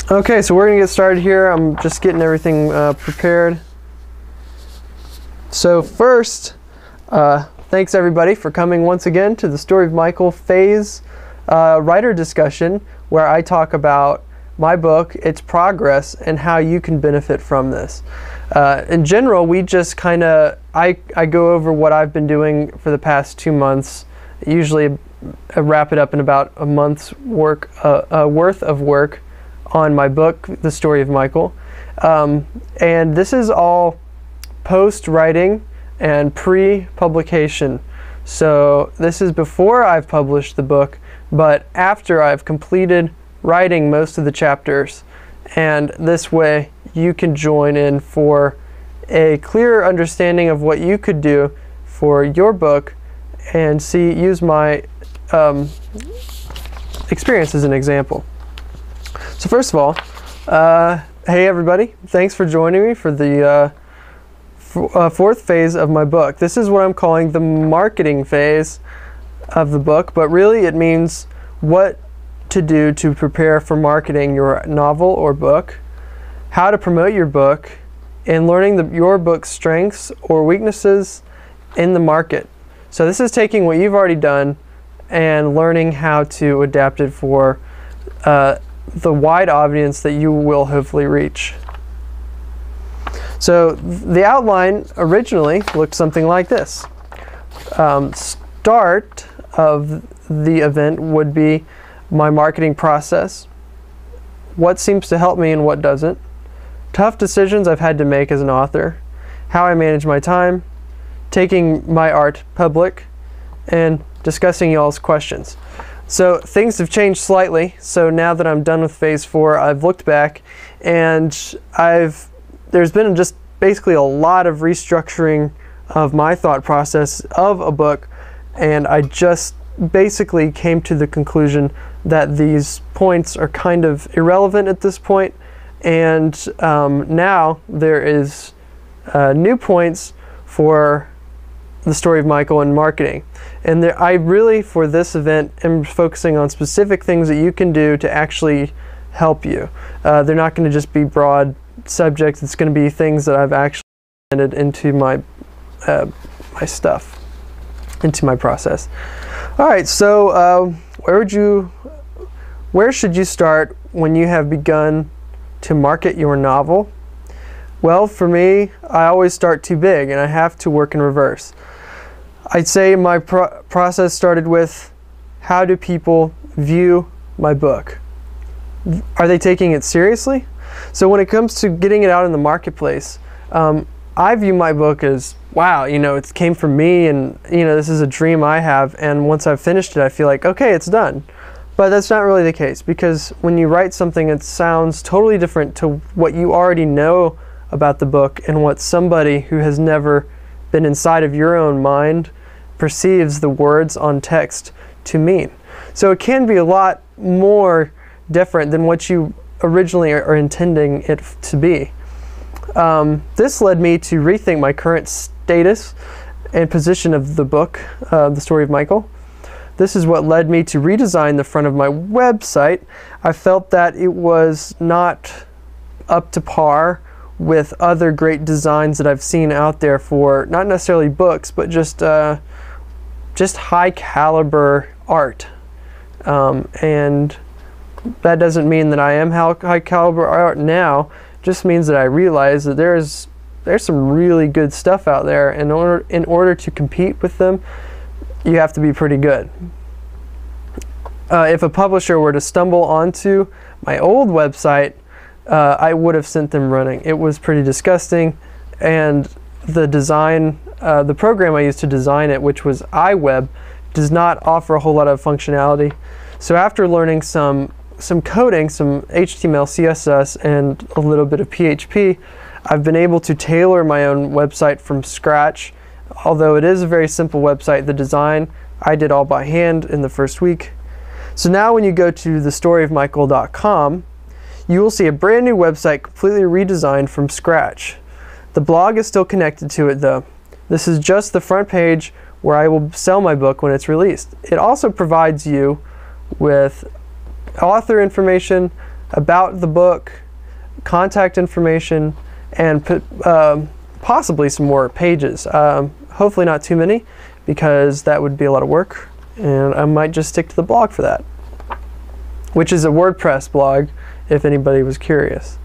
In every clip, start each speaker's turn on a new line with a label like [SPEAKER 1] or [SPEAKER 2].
[SPEAKER 1] Okay, so we're going to get started here. I'm just getting everything prepared. So first, thanks everybody for coming once again to the Story of Michael phase writer discussion, where I talk about my book, its progress, and how you can benefit from this. In general, we just kind of, I go over what I've been doing for the past 2 months, usually wrap it up in about a month's worth of work on my book, The Story of Michael. And this is all post-writing and pre-publication. So this is before I've published the book, but after I've completed writing most of the chapters. And this way you can join in for a clearer understanding of what you could do for your book and use my experience as an example. So first of all, hey everybody, thanks for joining me for the fourth phase of my book. This is what I'm calling the marketing phase of the book, but really it means what to do to prepare for marketing your novel or book, how to promote your book, and learning your book's strengths or weaknesses in the market. So this is taking what you've already done and learning how to adapt it for the wide audience that you will hopefully reach. So the outline originally looked something like this. Start of the event would be my marketing process, what seems to help me and what doesn't, tough decisions I've had to make as an author, how I manage my time, taking my art public, and discussing y'all's questions. So things have changed slightly. So now that I'm done with phase 4, I've looked back and there's been just basically a lot of restructuring of my thought process of a book, and I just basically came to the conclusion that these points are kind of irrelevant at this point, and now there is new points for the Story of Michael and marketing. And I really, for this event, am focusing on specific things that you can do to actually help you. They're not going to just be broad subjects. It's going to be things that I've actually implemented into my stuff, into my process. All right, so where should you start when you have begun to market your novel? Well, for me, I always start too big, and I have to work in reverse. I'd say my process started with, how do people view my book? Are they taking it seriously? So when it comes to getting it out in the marketplace, I view my book as, wow, it came from me, and this is a dream I have, and once I've finished it, I feel like, okay, it's done. But that's not really the case, because when you write something, it sounds totally different to what you already know about the book and what somebody who has never been inside of your own mind perceives the words on text to mean. So it can be a lot more different than what you originally are intending it to be. This led me to rethink my current status and position of the book, The Story of Michael. This is what led me to redesign the front of my website. I felt that it was not up to par with other great designs that I've seen out there for not necessarily books, but just high caliber art. And that doesn't mean that I am high caliber art now. It just means that I realize that there's some really good stuff out there, and in order to compete with them, you have to be pretty good. If a publisher were to stumble onto my old website, I would have sent them running. It was pretty disgusting, and the design, the program I used to design it, which was iWeb, does not offer a whole lot of functionality. So after learning some coding, some HTML, CSS, and a little bit of PHP, I've been able to tailor my own website from scratch. Although it is a very simple website, the design I did all by hand in the first week. So now when you go to thestoryofmichael.com, you will see a brand new website completely redesigned from scratch. The blog is still connected to it though. This is just the front page where I will sell my book when it's released. It also provides you with author information, about the book, contact information, and possibly some more pages. Hopefully not too many, because that would be a lot of work, and I might just stick to the blog for that, which is a WordPress blog, if anybody was curious.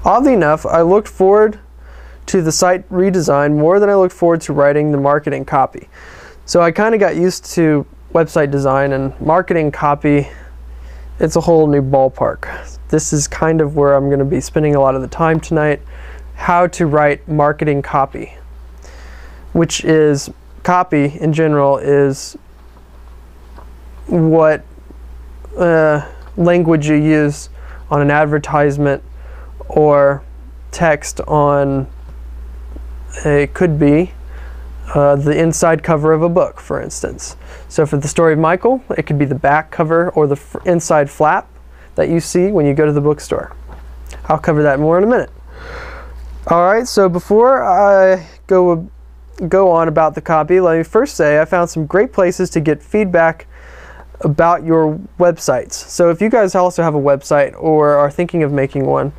[SPEAKER 1] Oddly enough, I looked forward to the site redesign more than I looked forward to writing the marketing copy. So I kind of got used to website design, and marketing copy, it's a whole new ballpark. This is kind of where I'm going to be spending a lot of the time tonight, how to write marketing copy, which is, copy in general is what language you use on an advertisement or text on, it could be the inside cover of a book, for instance. So for the story of Michael, it could be the back cover or the inside flap that you see when you go to the bookstore. I'll cover that more in a minute. Alright, so before I go on about the copy, let me first say I found some great places to get feedback about your websites. So if you guys also have a website or are thinking of making one,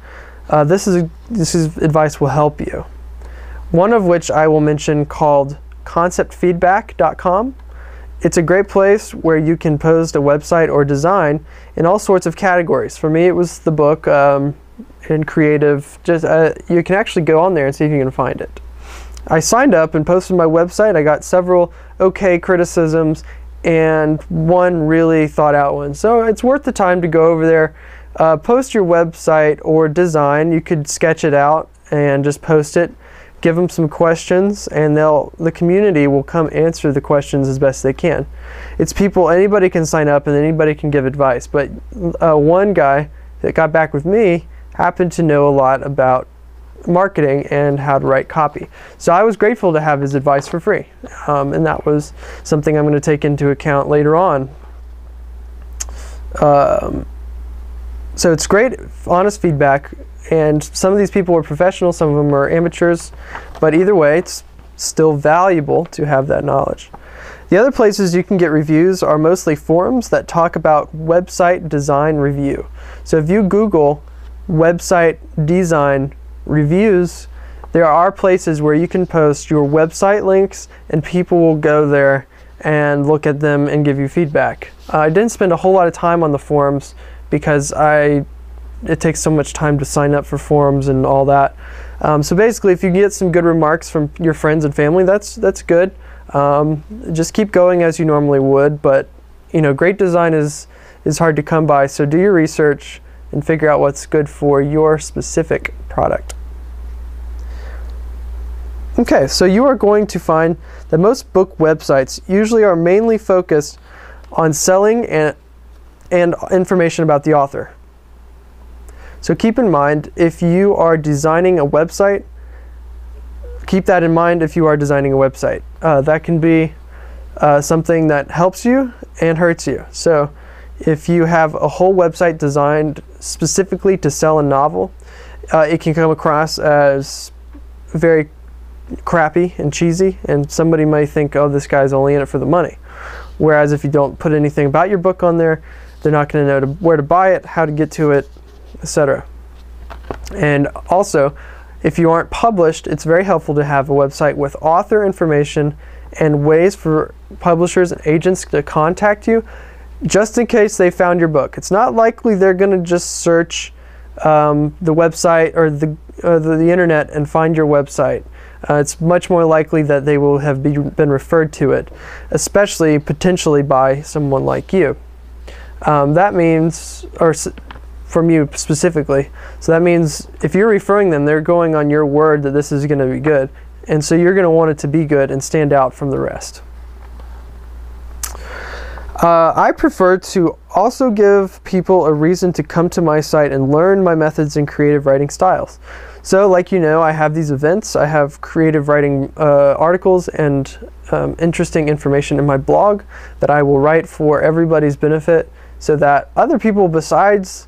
[SPEAKER 1] this is advice will help you. One of which I will mention, called conceptfeedback.com. It's a great place where you can post a website or design in all sorts of categories. For me, it was the book, and creative. Just you can actually go on there and see if you can find it. I signed up and posted my website. I got several okay criticisms and one really thought out one. So it's worth the time to go over there, post your website or design. You could sketch it out and just post it. Give them some questions, and the community will come answer the questions as best they can. It's people, anybody can sign up and anybody can give advice, but one guy that got back with me happened to know a lot about marketing and how to write copy. So I was grateful to have his advice for free, and that was something I'm going to take into account later on. So it's great, honest feedback. And some of these people are professionals, some of them are amateurs, but either way, it's still valuable to have that knowledge. The other places you can get reviews are mostly forums that talk about website design review. So if you Google website design reviews, there are places where you can post your website links and people will go there and look at them and give you feedback. I didn't spend a whole lot of time on the forums because it takes so much time to sign up for forums and all that. So basically, if you get some good remarks from your friends and family, that's good. Just keep going as you normally would, but great design is hard to come by, so do your research and figure out what's good for your specific product. Okay, so you are going to find that most book websites usually are mainly focused on selling and information about the author. So keep in mind, if you are designing a website, keep that in mind if you are designing a website. That can be something that helps you and hurts you. So if you have a whole website designed specifically to sell a novel, it can come across as very crappy and cheesy, and somebody might think, oh, this guy's only in it for the money. Whereas if you don't put anything about your book on there, they're not going to know where to buy it, how to get to it, etc. And also, if you aren't published, it's very helpful to have a website with author information and ways for publishers and agents to contact you, just in case they found your book. It's not likely they're going to just search the website or the internet and find your website. It's much more likely that they will have been referred to it, especially potentially by someone like you. That means, or from you specifically. So that means if you're referring them, they're going on your word that this is going to be good. And so you're going to want it to be good and stand out from the rest. I prefer to also give people a reason to come to my site and learn my methods and creative writing styles. So like I have these events, I have creative writing articles and interesting information in my blog that I will write for everybody's benefit, so that other people besides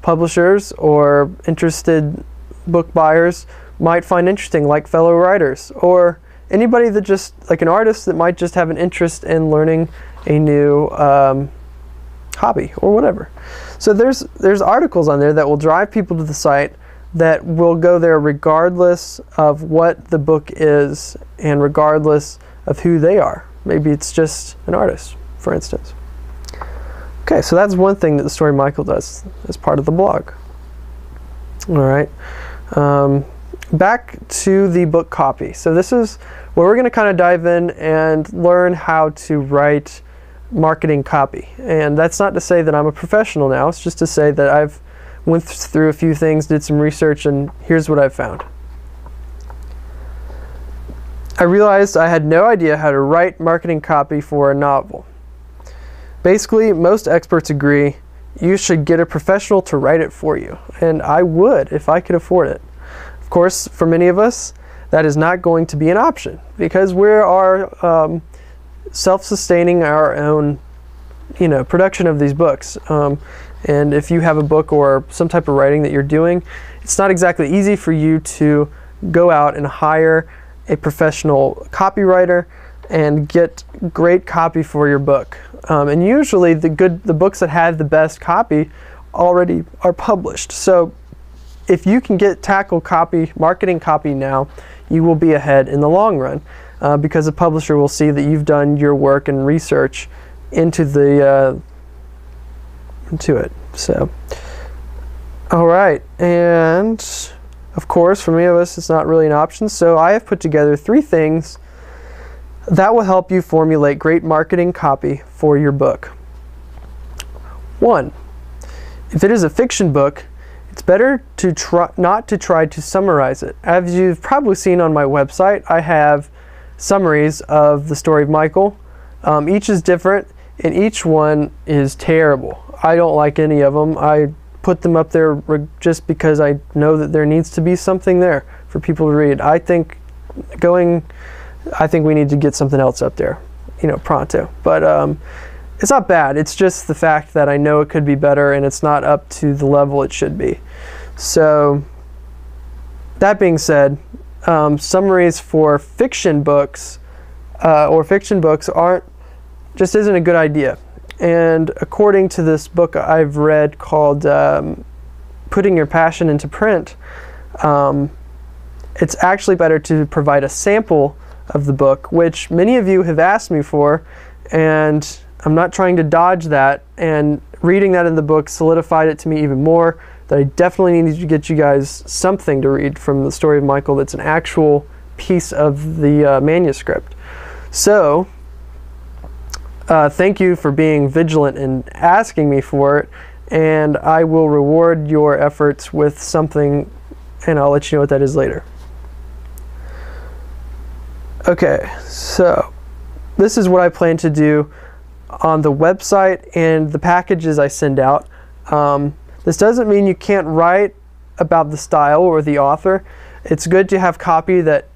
[SPEAKER 1] publishers or interested book buyers might find interesting, like fellow writers, or anybody that just, like an artist that might just have an interest in learning a new copy or whatever. So there's articles on there that will drive people to the site that will go there regardless of what the book is and regardless of who they are. Maybe it's just an artist, for instance. Okay, so that's one thing that the Story of Michael does as part of the blog. All right, back to the book copy. So this is where we're going to kind of dive in and learn how to write marketing copy. And that's not to say that I'm a professional now, it's just to say that I've went through a few things, did some research, and here's what I've found. I realized I had no idea how to write marketing copy for a novel. Basically, most experts agree you should get a professional to write it for you, and I would if I could afford it. Of course, for many of us, that is not going to be an option because we are self-sustaining our own, production of these books. And if you have a book or some type of writing that you're doing, it's not exactly easy for you to go out and hire a professional copywriter and get great copy for your book. And usually the books that have the best copy already are published. So if you can tackle marketing copy now, you will be ahead in the long run because the publisher will see that you've done your work and research into it. So, all right, and of course, for many of us, it's not really an option. So I have put together 3 things that will help you formulate great marketing copy for your book. 1, if it is a fiction book, it's better to not to try to summarize it. As you've probably seen on my website, I have summaries of the Story of Michael. Each is different, and each one is terrible. I don't like any of them. I put them up there just because I know that there needs to be something there for people to read. I think we need to get something else up there, pronto. But it's not bad. It's just the fact that I know it could be better and it's not up to the level it should be. So that being said, summaries for fiction books just isn't a good idea. And according to this book I've read called Putting Your Passion into Print, it's actually better to provide a sample of the book, which many of you have asked me for, and I'm not trying to dodge that, and reading that in the book solidified it to me even more that I definitely need to get you guys something to read from the Story of Michael that's an actual piece of the manuscript. So thank you for being vigilant and asking me for it, and I will reward your efforts with something, and I'll let you know what that is later. Okay, so this is what I plan to do on the website and the packages I send out. This doesn't mean you can't write about the style or the author. It's good to have copy that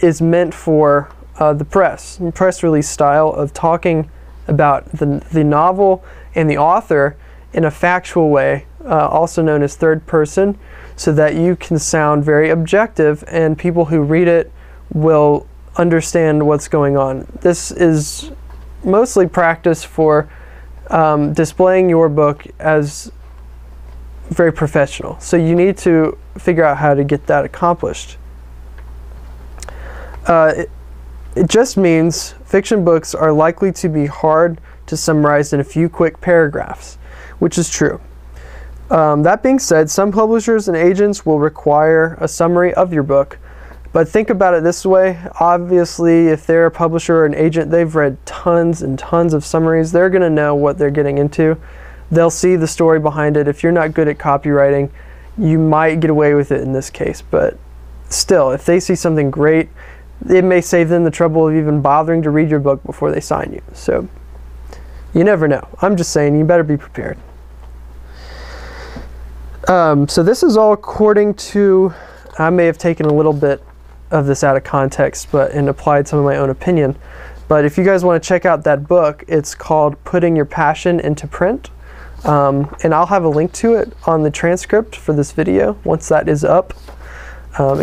[SPEAKER 1] is meant for the press release style of talking about the novel and the author in a factual way, also known as third person, so that you can sound very objective and people who read it will understand what's going on. This is mostly practice for displaying your book as very professional. So you need to figure out how to get that accomplished. It just means fiction books are likely to be hard to summarize in a few quick paragraphs, which is true. That being said, some publishers and agents will require a summary of your book, but think about it this way. Obviously, if they're a publisher or an agent, they've read tons and tons of summaries. They're going to know what they're getting into. They'll see the story behind it. If you're not good at copywriting, you might get away with it in this case, but still, if they see something great, it may save them the trouble of even bothering to read your book before they sign you. So you never know. I'm just saying, you better be prepared. So this is all according to, I may have taken a little bit of this out of context and applied some of my own opinion. But if you guys want to check out that book, it's called Putting Your Passion into Print. And I'll have a link to it on the transcript for this video once that is up.